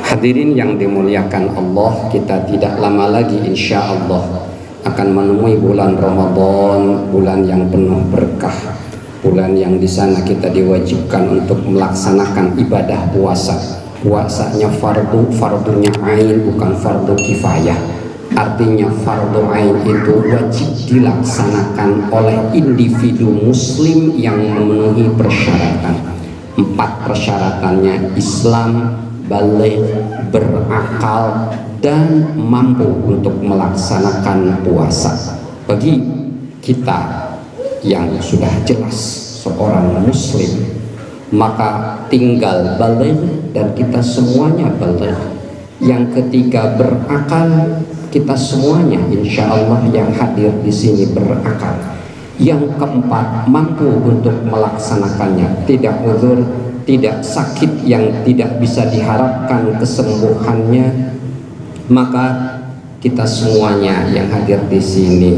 Hadirin yang dimuliakan Allah, kita tidak lama lagi insya Allah akan menemui bulan Ramadan, bulan yang penuh berkah, bulan yang di sana kita diwajibkan untuk melaksanakan ibadah puasa. Puasanya fardunya ain, bukan fardu kifayah. Artinya fardu ain itu wajib dilaksanakan oleh individu muslim yang memenuhi persyaratan. 4 persyaratannya: Islam, baligh, berakal, dan mampu untuk melaksanakan puasa. Bagi kita yang sudah jelas seorang muslim, maka tinggal baligh, dan kita semuanya baligh. Yang ketiga berakal, kita semuanya insya Allah yang hadir di sini berakal. Yang keempat mampu untuk melaksanakannya, tidak uzur, tidak sakit yang tidak bisa diharapkan kesembuhannya. Maka kita semuanya yang hadir di sini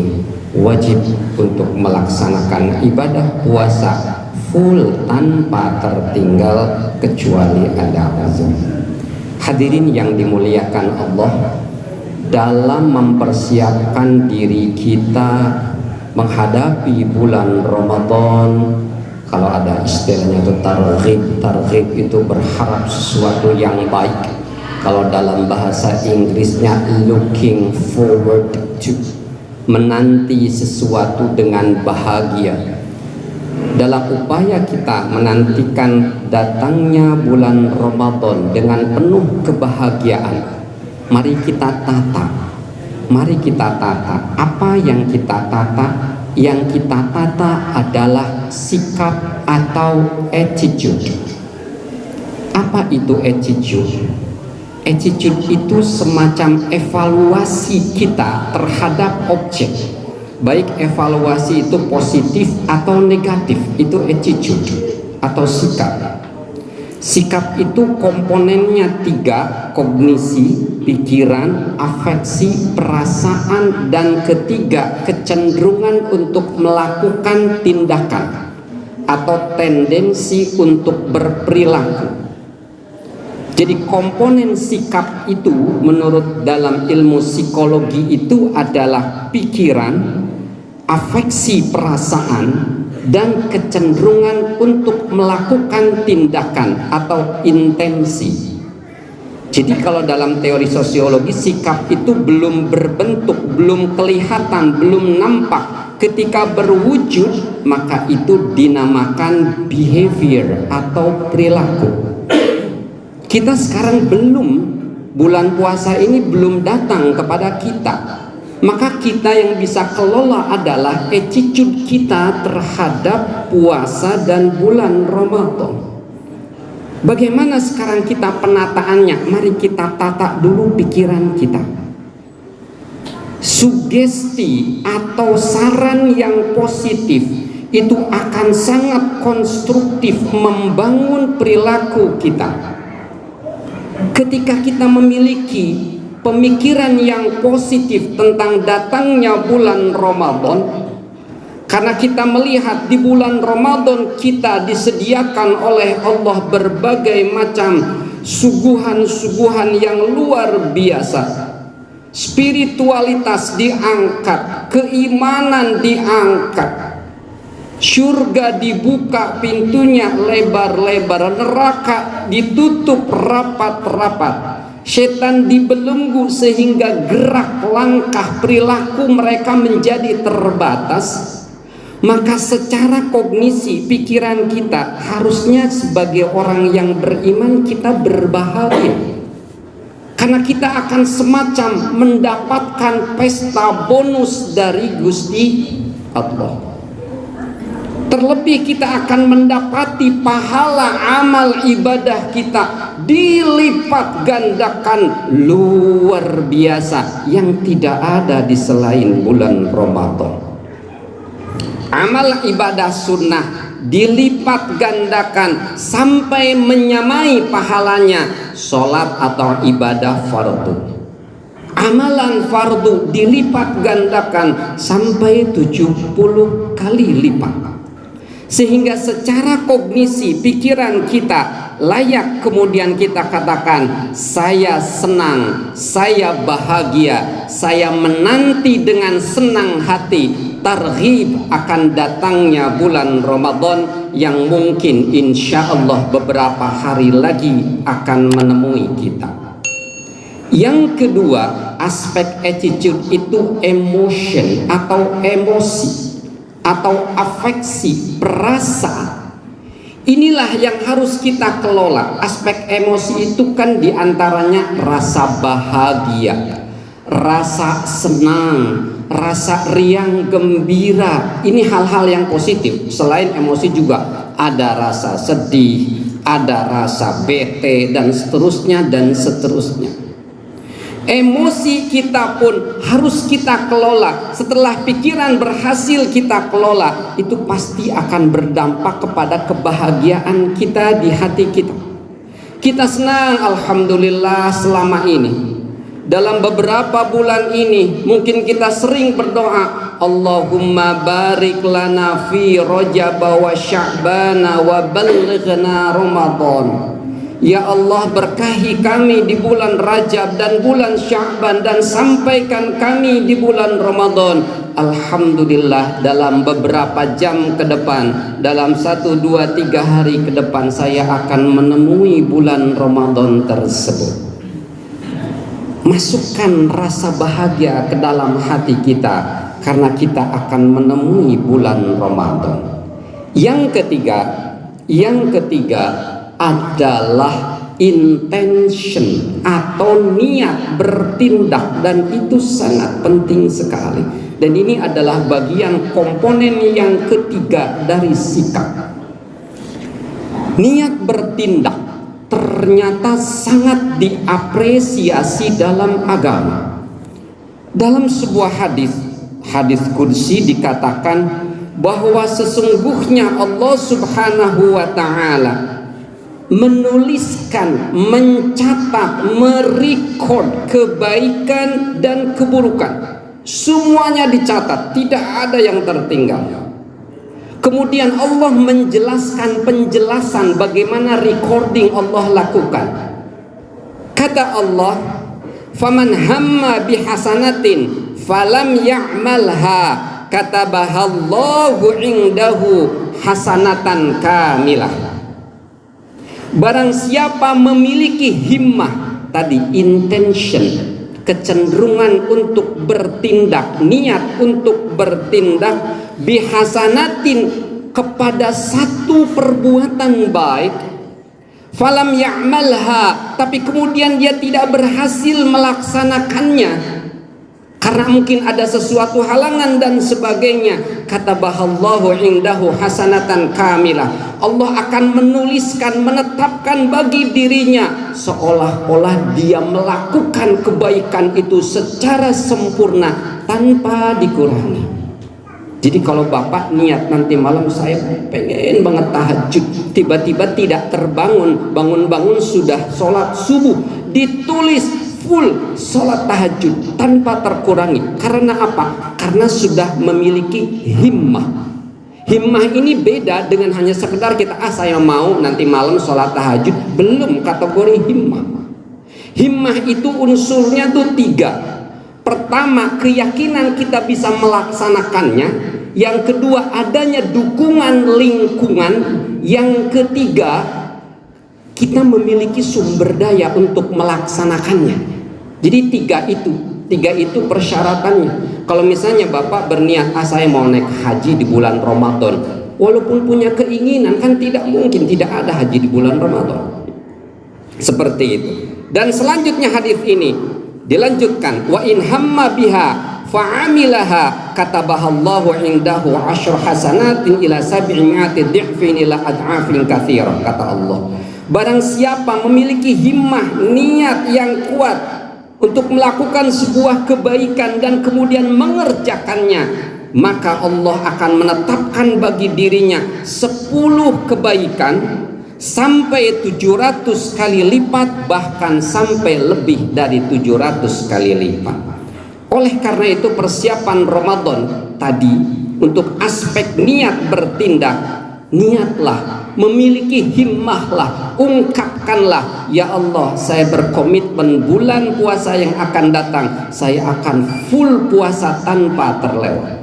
wajib untuk melaksanakan ibadah puasa full tanpa tertinggal kecuali ada uzur. Hadirin yang dimuliakan Allah, dalam mempersiapkan diri kita menghadapi bulan Ramadan, kalau ada istilahnya itu targhib itu berharap sesuatu yang baik. Kalau dalam bahasa Inggrisnya looking forward to, menanti sesuatu dengan bahagia. Dalam upaya kita menantikan datangnya bulan Ramadan dengan penuh kebahagiaan, mari kita tata. Apa yang kita tata? Yang kita tata adalah sikap atau attitude. Apa itu attitude? Attitude itu semacam evaluasi kita terhadap objek. Baik evaluasi itu positif atau negatif, itu attitude atau sikap. Sikap itu komponennya 3: kognisi, pikiran, afeksi, perasaan, dan ketiga kecenderungan untuk melakukan tindakan atau tendensi untuk berperilaku. Jadi komponen sikap itu menurut dalam ilmu psikologi itu adalah pikiran, afeksi, perasaan, dan kecenderungan untuk melakukan tindakan atau intensi. Jadi kalau dalam teori sosiologi, sikap itu belum berbentuk, belum kelihatan, belum nampak. Ketika berwujud, maka itu dinamakan behavior atau perilaku. Kita sekarang belum, bulan puasa ini belum datang kepada kita. Maka kita yang bisa kelola adalah attitude kita terhadap puasa dan bulan Ramadan. Bagaimana sekarang kita penataannya? Mari kita tata dulu pikiran kita. Sugesti atau saran yang positif itu akan sangat konstruktif membangun perilaku kita. Ketika kita memiliki pemikiran yang positif tentang datangnya bulan Ramadan, karena kita melihat di bulan Ramadan kita disediakan oleh Allah berbagai macam suguhan-suguhan yang luar biasa. Spiritualitas diangkat, keimanan diangkat, surga dibuka pintunya lebar-lebar, neraka ditutup rapat-rapat. Setan dibelenggu sehingga gerak langkah perilaku mereka menjadi terbatas. Maka secara kognisi pikiran kita harusnya sebagai orang yang beriman kita berbahagia, karena kita akan semacam mendapatkan pesta bonus dari Gusti Allah. Terlebih kita akan mendapati pahala amal ibadah kita dilipat gandakan luar biasa yang tidak ada di selain bulan Ramadan. Amal ibadah sunnah dilipat gandakan sampai menyamai pahalanya sholat atau ibadah fardu. Amalan fardu dilipat gandakan sampai 70 kali lipat. sehingga secara kognisi pikiran kita layak kemudian kita katakan, saya senang, saya bahagia, saya menanti dengan senang hati targhib akan datangnya bulan Ramadan yang mungkin insya Allah beberapa hari lagi akan menemui kita. Yang kedua, aspek attitude itu emotion atau emosi atau afeksi, perasaan. Inilah yang harus kita kelola. Aspek emosi itu kan diantaranya rasa bahagia, rasa senang, rasa riang gembira. Ini hal-hal yang positif. Selain emosi juga ada rasa sedih, ada rasa bete, dan seterusnya dan seterusnya. Emosi kita pun harus kita kelola. Setelah pikiran berhasil kita kelola, itu pasti akan berdampak kepada kebahagiaan kita di hati kita. Kita senang, alhamdulillah, selama ini. Dalam beberapa bulan ini mungkin kita sering berdoa, Allahumma barik lana fi Rajab wa Sya'bana wa ballighna Ramadan. Ya Allah, berkahi kami di bulan Rajab dan bulan Sya'ban, dan sampaikan kami di bulan Ramadan. Alhamdulillah, dalam beberapa jam ke depan, dalam 1, 2, 3 hari ke depan, saya akan menemui bulan Ramadan tersebut. Masukkan rasa bahagia ke dalam hati kita, karena kita akan menemui bulan Ramadan. Yang ketiga adalah intention atau niat bertindak, dan itu sangat penting sekali. Dan ini adalah bagian komponen yang ketiga dari sikap. Niat bertindak ternyata sangat diapresiasi dalam agama. Dalam sebuah hadis qudsi dikatakan bahwa sesungguhnya Allah Subhanahu wa taala menuliskan, mencatat, merekod kebaikan dan keburukan. Semuanya dicatat, tidak ada yang tertinggal. Kemudian Allah menjelaskan penjelasan bagaimana recording Allah lakukan. Kata Allah, "Faman hamma bihasanatin falam ya'malha katabahallahu indahu hasanatan kamilah." Barang siapa memiliki himmah, tadi intention, kecenderungan untuk bertindak, niat untuk bertindak, bihasanatin, kepada satu perbuatan baik, falam ya'malha, tapi kemudian dia tidak berhasil melaksanakannya karena mungkin ada sesuatu halangan dan sebagainya, katabahallahu indahu hasanatan kamilah. Allah akan menuliskan, menetapkan bagi dirinya seolah-olah dia melakukan kebaikan itu secara sempurna tanpa dikurangi. Jadi kalau Bapak niat nanti malam saya pengen banget tahajud, tiba-tiba tidak terbangun, bangun-bangun sudah sholat subuh, ditulis full sholat tahajud tanpa terkurangi. Karena apa? Karena sudah memiliki himmah. Himmah ini beda dengan hanya sekedar kita, saya mau nanti malam sholat tahajud. Belum kategori himmah. Himmah itu unsurnya tuh 3. Pertama, keyakinan kita bisa melaksanakannya. Yang kedua, adanya dukungan lingkungan. Yang ketiga, kita memiliki sumber daya untuk melaksanakannya. Jadi 3 itu persyaratannya. Kalau misalnya Bapak berniat, saya mau naik haji di bulan Ramadan, walaupun punya keinginan, kan tidak mungkin tidak ada haji di bulan Ramadan. Seperti itu. Dan selanjutnya hadis ini dilanjutkan, wa in hamma biha fa'amilaha katabahallahu indahu 10 hasanatin ila 700 dhifin ila ad'afin katsirah. Kata Allah, barang siapa memiliki himmah, niat yang kuat untuk melakukan sebuah kebaikan dan kemudian mengerjakannya, maka Allah akan menetapkan bagi dirinya 10 kebaikan sampai 700 kali lipat, bahkan sampai lebih dari 700 kali lipat. Oleh karena itu persiapan Ramadan tadi untuk aspek niat bertindak niatlah, memiliki himmahlah, ungkapkanlah, ya Allah, saya berkomitmen bulan puasa yang akan datang saya akan full puasa tanpa terlewat.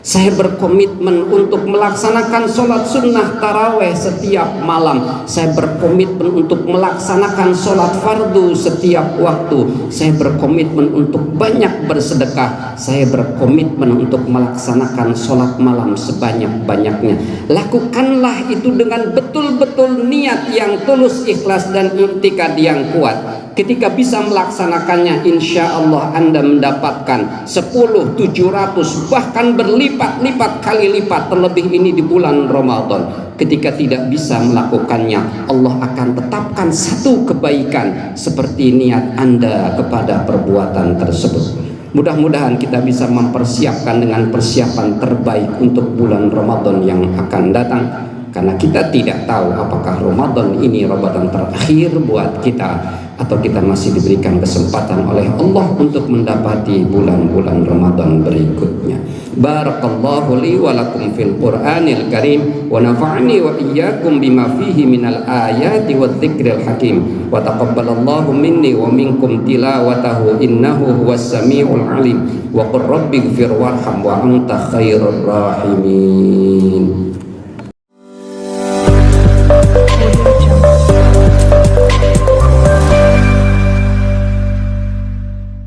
Saya berkomitmen untuk melaksanakan sholat sunnah taraweh setiap malam. Saya berkomitmen untuk melaksanakan sholat fardu setiap waktu. Saya berkomitmen untuk banyak bersedekah. Saya berkomitmen untuk melaksanakan sholat malam sebanyak-banyaknya. Lakukanlah itu dengan betul-betul niat yang tulus, ikhlas, dan i'tikad yang kuat. Ketika bisa melaksanakannya, insya Allah Anda mendapatkan 10, 700, bahkan berlipat-lipat kali lipat, terlebih ini di bulan Ramadan. Ketika tidak bisa melakukannya, Allah akan tetapkan satu kebaikan seperti niat Anda kepada perbuatan tersebut. Mudah-mudahan kita bisa mempersiapkan dengan persiapan terbaik untuk bulan Ramadan yang akan datang. Karena kita tidak tahu apakah Ramadan ini Ramadan terakhir buat kita, atau kita masih diberikan kesempatan oleh Allah untuk mendapati bulan-bulan Ramadan berikutnya. Barakallahu li wa lakum fil Qur'anil Karim wa nafa'ani wa iyyakum bima fihi minal ayati wadh-dhikril hakim wa taqabbalallahu minni wa minkum tilawatahu innahu huwas samiul alim wa qur rabbighfir warham wa anta khairur rahimin.